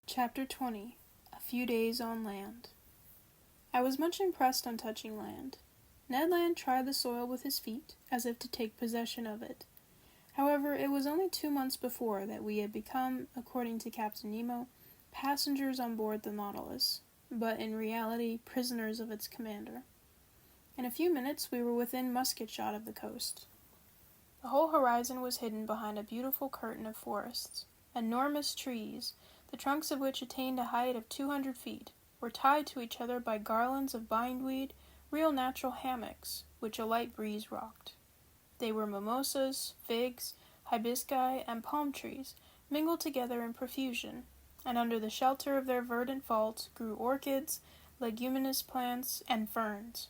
Chapter 20. A Few Days on Land. I was much impressed on touching land. Ned Land tried the soil with his feet, as if to take possession of it. However, it was only 2 months before that we had become, according to Captain Nemo, passengers on board the Nautilus, but in reality prisoners of its commander. In a few minutes we were within musket shot of the coast. The whole horizon was hidden behind a beautiful curtain of forests. Enormous trees, the trunks of which attained a height of 200 feet, were tied to each other by garlands of bindweed, real natural hammocks, which a light breeze rocked. They were mimosas, figs, hibiscus, and palm trees, mingled together in profusion, and under the shelter of their verdant vault grew orchids, leguminous plants, and ferns.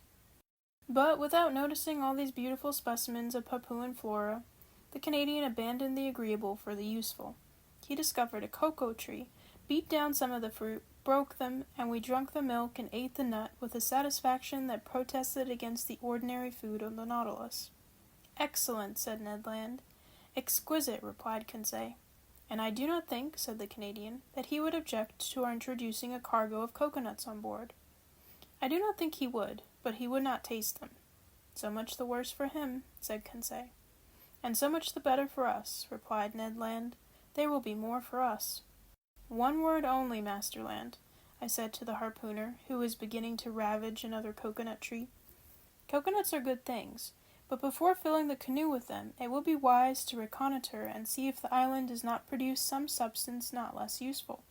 But without noticing all these beautiful specimens of Papuan flora, the Canadian abandoned the agreeable for the useful. He discovered a cocoa tree, beat down some of the fruit, broke them, and we drank the milk and ate the nut with a satisfaction that protested against the ordinary food of the Nautilus. "Excellent," said Ned Land. "Exquisite," replied Conseil. "And I do not think," said the Canadian, "that he would object to our introducing a cargo of coconuts on board." "I do not think he would, but he would not taste them." "So much the worse for him," said Conseil. "And so much the better for us," replied Ned Land. "There will be more for us." "One word only, Master Land," I said to the harpooner, who was beginning to ravage another coconut tree. "Coconuts are good things, but before filling the canoe with them, it will be wise to reconnoiter and see if the island does not produce some substance not less useful.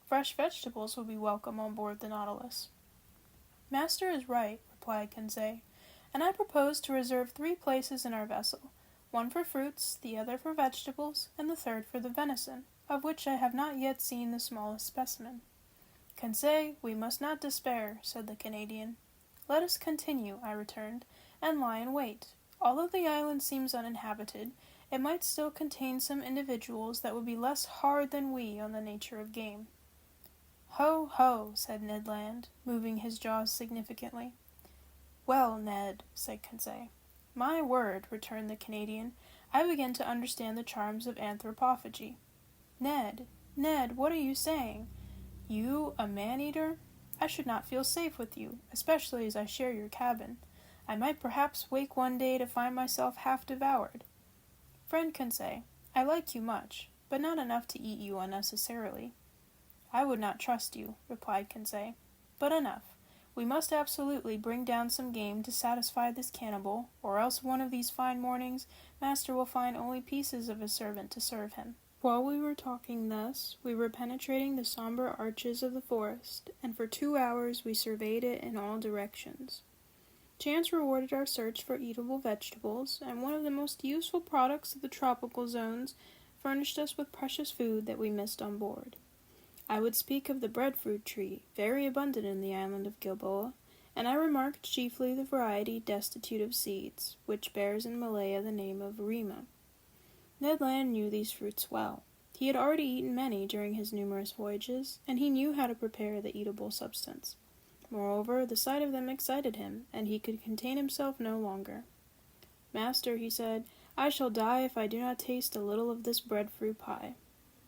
Fresh vegetables will be welcome on board the Nautilus." "Master is right," replied Conseil, "and I propose to reserve 3 places in our vessel, one for fruits, the other for vegetables, and the third for the venison, of which I have not yet seen the smallest specimen." "Conseil, we must not despair," said the Canadian. "Let us continue," I returned, "and lie in wait. Although the island seems uninhabited, it might still contain some individuals that would be less hard than we on the nature of game." "Ho, ho," said Ned Land, moving his jaws significantly. "Well, Ned," said Conseil. "My word," returned the Canadian, "I begin to understand the charms of anthropophagy." Ned, what are you saying? You, a man-eater? I should not feel safe with you, especially as I share your cabin. I might perhaps wake one day to find myself half devoured." "Friend Conseil, I like you much, but not enough to eat you unnecessarily." "I would not trust you," replied Conseil. "But enough. We must absolutely bring down some game to satisfy this cannibal, or else one of these fine mornings master will find only pieces of a servant to serve him." While we were talking thus, we were penetrating the somber arches of the forest, and for 2 hours we surveyed it in all directions. Chance rewarded our search for eatable vegetables, and one of the most useful products of the tropical zones furnished us with precious food that we missed on board. I would speak of the breadfruit tree, very abundant in the island of Gilboa, and I remarked chiefly the variety destitute of seeds, which bears in Malaya the name of rima. Ned Land knew these fruits well. He had already eaten many during his numerous voyages, and he knew how to prepare the eatable substance. Moreover, the sight of them excited him, and he could contain himself no longer. "Master," he said, "I shall die if I do not taste a little of this breadfruit pie."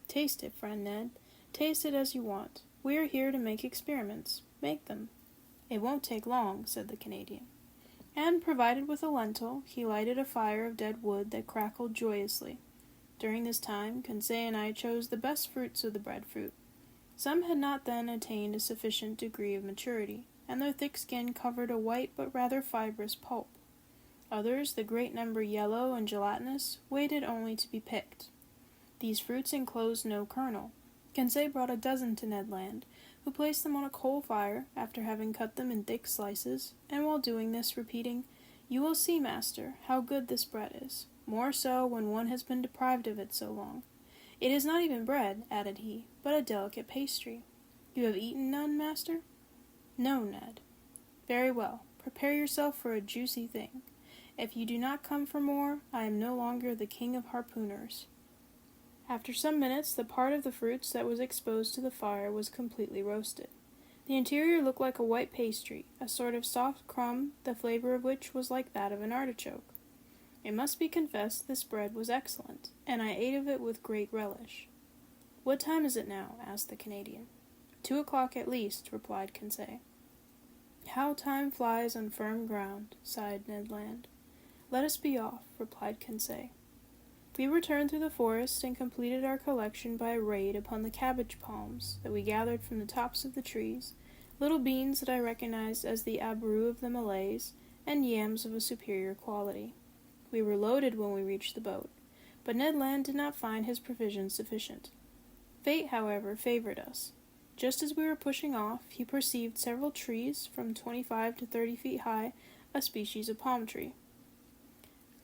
"Taste it, friend Ned. Taste it as you want. We are here to make experiments. Make them." "It won't take long," said the Canadian. And, provided with a lentil, he lighted a fire of dead wood that crackled joyously. During this time, Conseil and I chose the best fruits of the breadfruit. Some had not then attained a sufficient degree of maturity, and their thick skin covered a white but rather fibrous pulp. Others, the great number yellow and gelatinous, waited only to be picked. These fruits enclosed no kernel. Conseil brought a dozen to Ned Land, who placed them on a coal fire, after having cut them in thick slices, and while doing this repeating, "You will see, master, how good this bread is, more so when one has been deprived of it so long. It is not even bread," added he, "but a delicate pastry. You have eaten none, master?" "No, Ned." "Very well. Prepare yourself for a juicy thing. If you do not come for more, I am no longer the king of harpooners." After some minutes, the part of the fruits that was exposed to the fire was completely roasted. The interior looked like a white pastry, a sort of soft crumb, the flavor of which was like that of an artichoke. It must be confessed this bread was excellent, and I ate of it with great relish. "What time is it now?" asked the Canadian. 2 o'clock at least, replied Conseil. "How time flies on firm ground," sighed Ned Land. "Let us be off," replied Conseil. We returned through the forest and completed our collection by a raid upon the cabbage palms that we gathered from the tops of the trees, little beans that I recognized as the abrou of the Malays, and yams of a superior quality. We were loaded when we reached the boat, but Ned Land did not find his provisions sufficient. Fate, however, favored us. Just as we were pushing off, he perceived several trees from 25 to 30 feet high, a species of palm tree.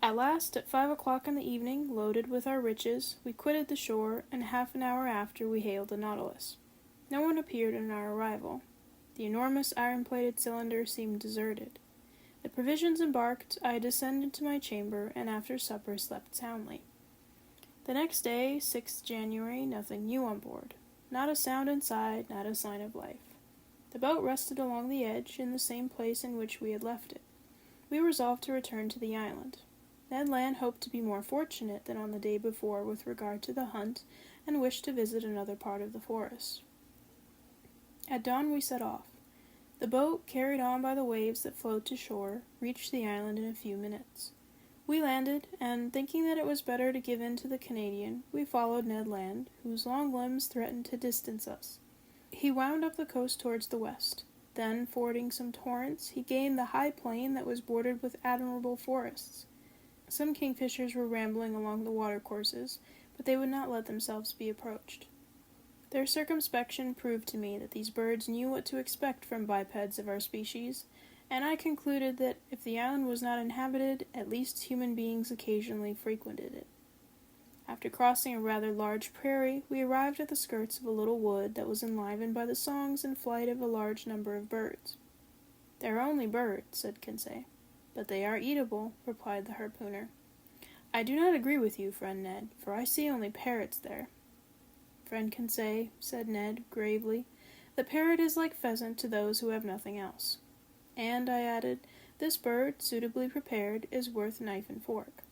At last, at 5 o'clock in the evening, loaded with our riches, we quitted the shore, and half an hour after we hailed the Nautilus. No one appeared on our arrival. The enormous iron-plated cylinder seemed deserted. The provisions embarked, I descended to my chamber, and after supper slept soundly. The next day, 6th January, nothing new on board. Not a sound inside, not a sign of life. The boat rested along the edge, in the same place in which we had left it. We resolved to return to the island. Ned Land hoped to be more fortunate than on the day before with regard to the hunt, and wished to visit another part of the forest. At dawn we set off. The boat, carried on by the waves that flowed to shore, reached the island in a few minutes. We landed, and, thinking that it was better to give in to the Canadian, we followed Ned Land, whose long limbs threatened to distance us. He wound up the coast towards the west. Then, fording some torrents, he gained the high plain that was bordered with admirable forests. Some kingfishers were rambling along the watercourses, but they would not let themselves be approached. Their circumspection proved to me that these birds knew what to expect from bipeds of our species, and I concluded that, if the island was not inhabited, at least human beings occasionally frequented it. After crossing a rather large prairie, we arrived at the skirts of a little wood that was enlivened by the songs and flight of a large number of birds. "They are only birds," said Conseil. "But they are eatable," replied the harpooner. "I do not agree with you, friend Ned, for I see only parrots there." "Friend Conseil," said Ned, gravely, "the parrot is like pheasant to those who have nothing else. And," I added, "this bird, suitably prepared, is worth knife and fork."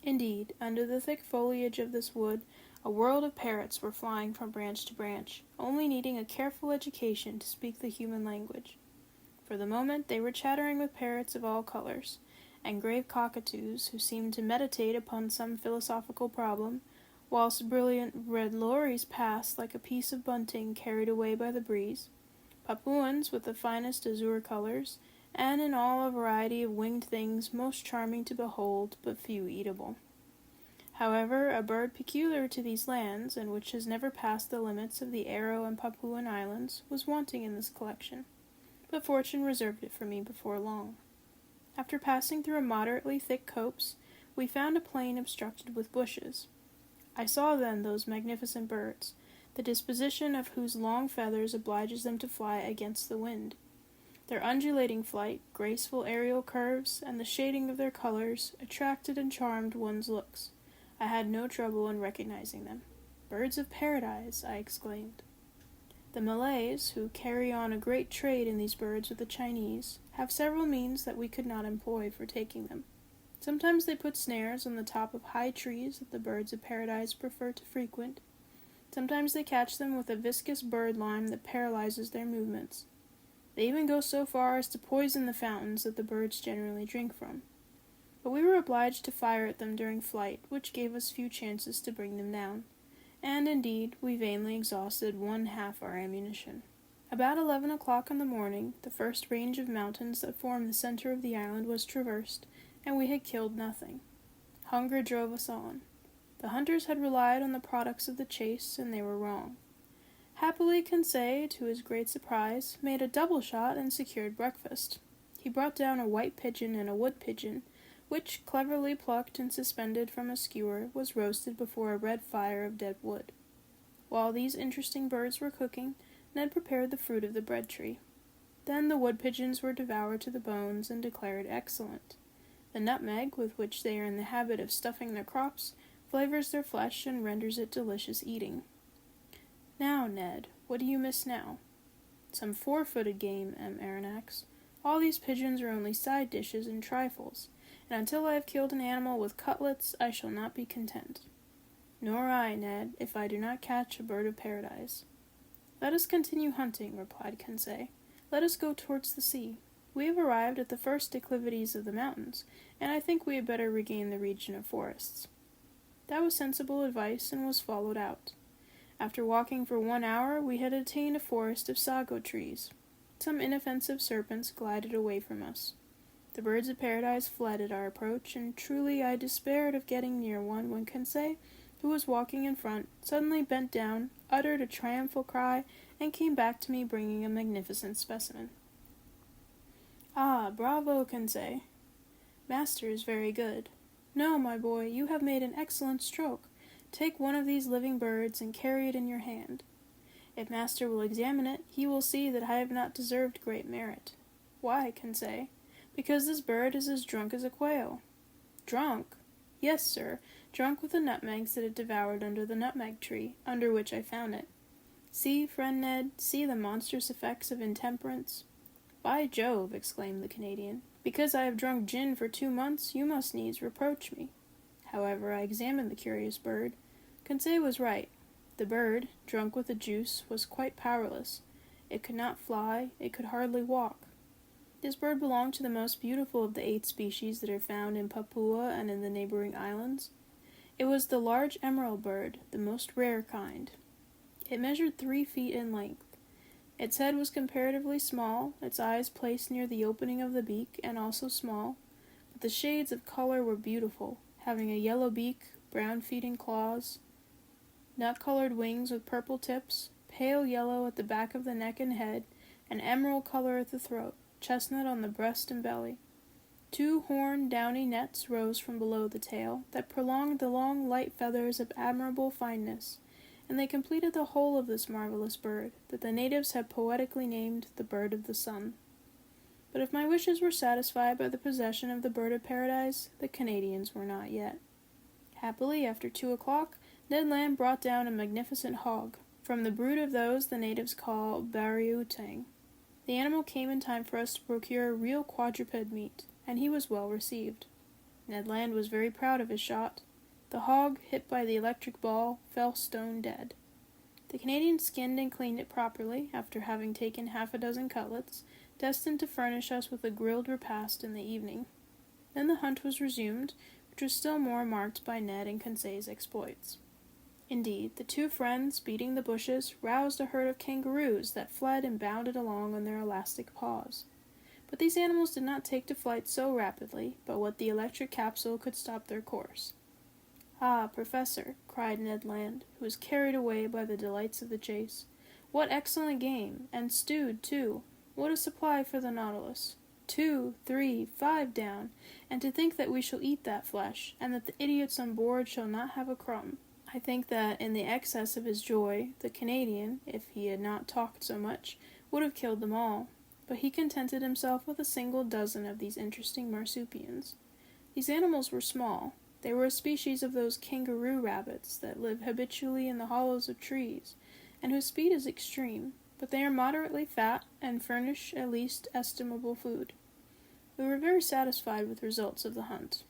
Indeed, under the thick foliage of this wood, a world of parrots were flying from branch to branch, only needing a careful education to speak the human language. For the moment they were chattering with parrots of all colors, and grave cockatoos, who seemed to meditate upon some philosophical problem, whilst brilliant red lories passed like a piece of bunting carried away by the breeze, Papuans with the finest azure colors, and in all a variety of winged things most charming to behold, but few eatable. However, a bird peculiar to these lands, and which has never passed the limits of the Aru and Papuan Islands, was wanting in this collection, but fortune reserved it for me before long. After passing through a moderately thick copse, we found a plain obstructed with bushes. I saw then those magnificent birds, the disposition of whose long feathers obliges them to fly against the wind. Their undulating flight, graceful aerial curves, and the shading of their colors attracted and charmed one's looks. I had no trouble in recognizing them. "Birds of paradise!" I exclaimed. The Malays, who carry on a great trade in these birds with the Chinese, have several means that we could not employ for taking them. Sometimes they put snares on the top of high trees that the birds of paradise prefer to frequent. Sometimes they catch them with a viscous bird lime that paralyzes their movements. They even go so far as to poison the fountains that the birds generally drink from. But we were obliged to fire at them during flight, which gave us few chances to bring them down, and, indeed, we vainly exhausted 1/2 our ammunition. About 11 o'clock in the morning, the first range of mountains that formed the center of the island was traversed, and we had killed nothing. Hunger drove us on. The hunters had relied on the products of the chase, and they were wrong. Happily, Conseil, to his great surprise, made a double shot and secured breakfast. He brought down a white pigeon and a wood pigeon, which, cleverly plucked and suspended from a skewer, was roasted before a red fire of dead wood. While these interesting birds were cooking, Ned prepared the fruit of the bread tree. Then the wood pigeons were devoured to the bones and declared excellent. The nutmeg, with which they are in the habit of stuffing their crops, flavors their flesh and renders it delicious eating. "Now, Ned, what do you miss now?" "Some 4-footed game, M. Aronnax. All these pigeons are only side dishes and trifles, and until I have killed an animal with cutlets, I shall not be content." Nor I, Ned, if I do not catch a bird of paradise. Let us continue hunting, replied Conseil. Let us go towards the sea. We have arrived at the first declivities of the mountains, and I think we had better regain the region of forests. That was sensible advice, and was followed out. After walking for 1 hour, we had attained a forest of sago trees. Some inoffensive serpents glided away from us. The birds of paradise fled at our approach, and truly I despaired of getting near one when Conseil, who was walking in front, suddenly bent down, uttered a triumphal cry, and came back to me bringing a magnificent specimen. Ah, bravo, Conseil. Master is very good. No, my boy, you have made an excellent stroke. Take one of these living birds and carry it in your hand. If master will examine it, he will see that I have not deserved great merit. Why, Conseil? Because this bird is as drunk as a quail. Drunk? Yes, sir, drunk with the nutmegs that it devoured under the nutmeg tree, under which I found it. See, friend Ned, see the monstrous effects of intemperance. By Jove, exclaimed the Canadian, because I have drunk gin for 2 months, you must needs reproach me. However, I examined the curious bird. Conseil was right. The bird, drunk with the juice, was quite powerless. It could not fly, it could hardly walk. This bird belonged to the most beautiful of the 8 species that are found in Papua and in the neighboring islands. It was the large emerald bird, the most rare kind. It measured 3 feet in length. Its head was comparatively small, its eyes placed near the opening of the beak, and also small, but the shades of color were beautiful, having a yellow beak, brown feet and claws, nut-colored wings with purple tips, pale yellow at the back of the neck and head, and emerald color at the throat, chestnut on the breast and belly. 2 horned, downy nets rose from below the tail, that prolonged the long, light feathers of admirable fineness, and they completed the whole of this marvelous bird, that the natives had poetically named the Bird of the Sun. But if my wishes were satisfied by the possession of the bird of paradise, the Canadians were not yet. Happily, after 2 o'clock, Ned Land brought down a magnificent hog, from the brood of those the natives call bari-outang. The animal came in time for us to procure real quadruped meat, and he was well received. Ned Land was very proud of his shot. The hog, hit by the electric ball, fell stone dead. The Canadian skinned and cleaned it properly, after having taken 6 cutlets, destined to furnish us with a grilled repast in the evening. Then the hunt was resumed, which was still more marked by Ned and Conseil's exploits. Indeed, the 2 friends, beating the bushes, roused a herd of kangaroos that fled and bounded along on their elastic paws. But these animals did not take to flight so rapidly, but what the electric capsule could stop their course. Ah, Professor, cried Ned Land, who was carried away by the delights of the chase. What excellent game, and stewed, too. What a supply for the Nautilus. 2, 3, 5 down, and to think that we shall eat that flesh, and that the idiots on board shall not have a crumb. I think that, in the excess of his joy, the Canadian, if he had not talked so much, would have killed them all, but he contented himself with a single dozen of these interesting marsupials. These animals were small. They were a species of those kangaroo rabbits that live habitually in the hollows of trees, and whose speed is extreme, but they are moderately fat, and furnish at least estimable food. We were very satisfied with the results of the hunt.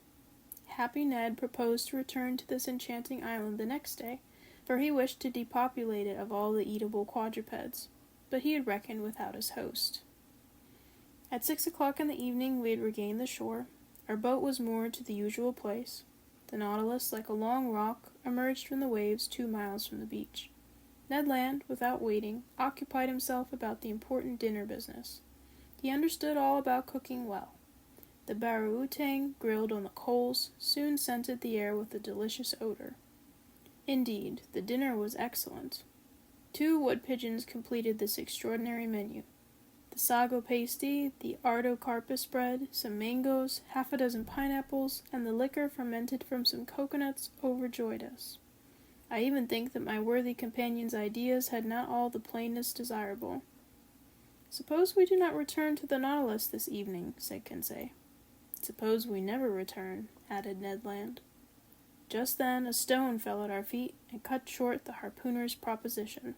Happy Ned proposed to return to this enchanting island the next day, for he wished to depopulate it of all the eatable quadrupeds, but he had reckoned without his host. At 6 o'clock in the evening we had regained the shore. Our boat was moored to the usual place. The Nautilus, like a long rock, emerged from the waves 2 miles from the beach. Ned Land, without waiting, occupied himself about the important dinner business. He understood all about cooking well. The bari-outang, grilled on the coals, soon scented the air with a delicious odor. Indeed, the dinner was excellent. 2 wood pigeons completed this extraordinary menu. The sago pasty, the artocarpus bread, some mangoes, 6 pineapples, and the liquor fermented from some coconuts overjoyed us. I even think that my worthy companion's ideas had not all the plainness desirable. Suppose we do not return to the Nautilus this evening, said Conseil. Suppose we never return, added Ned Land. Just then a stone fell at our feet and cut short the harpooner's proposition.